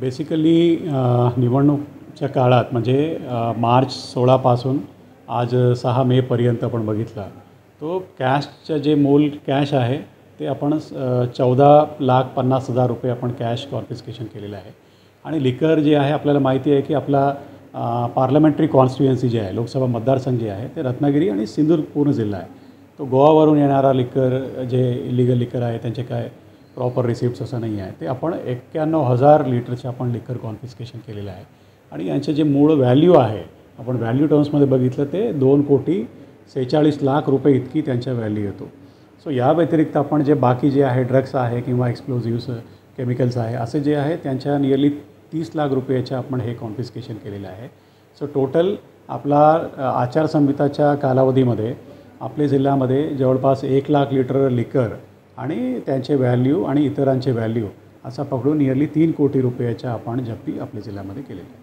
Basically निवडणूकच्या काळात म्हणजे मार्च 16 पासून आज 6 मेपर्यंत आपण बघितला तो कॅशचं जे मूल कॅश आहे ते आपण 14,50,000 रुपये आपण कॅश कॉन्फिस्केशन केलेलं आहे. आणि लिकर जे आहे आपल्याला माहिती आहे की आपला पार्लमेंटरी कॉन्स्टिट्युएन्सी जे आहे, लोकसभा मतदारसंघ जे आहे ते रत्नागिरी आणि सिंधुदुर्ग जिल्हा आहे. तो गोवावरून येणारा लिकर जे इलिगल लिकर आहे त्यांचे काय प्रॉपर रिसिप्ट्स असं नाही आहे, ते आपण 91,000 लिटरचे आपण लिकर कॉन्फिस्केशन केलेलं आहे. आणि यांचे जे मूळ व्हॅल्यू आहे, आपण व्हॅल्यू टर्म्समध्ये बघितलं ते 2,46,00,000 रुपये इतकी त्यांच्या व्हॅल्यू येतो. सो या व्यतिरिक्त आपण जे बाकी जे आहे ड्रग्स आहे किंवा एक्सप्लोजिव्स केमिकल्स आहे असे जे आहे त्यांच्या नियरली 30,00,000 रुपयाच्या आपण हे कॉन्फिस्केशन केलेलं आहे. सो टोटल आपला आचारसंहिताच्या कालावधीमध्ये आपल्या जिल्ह्यामध्ये जवळपास 1,00,000 लिटर लिकर आणि त्यांचे व्हॅल्यू आणि इतरांचे व्हॅल्यू असा पकडून नियरली 3 कोटी रुपयाच्या आपण जप्ती आपल्या जिल्ह्यामध्ये केलेली आहे.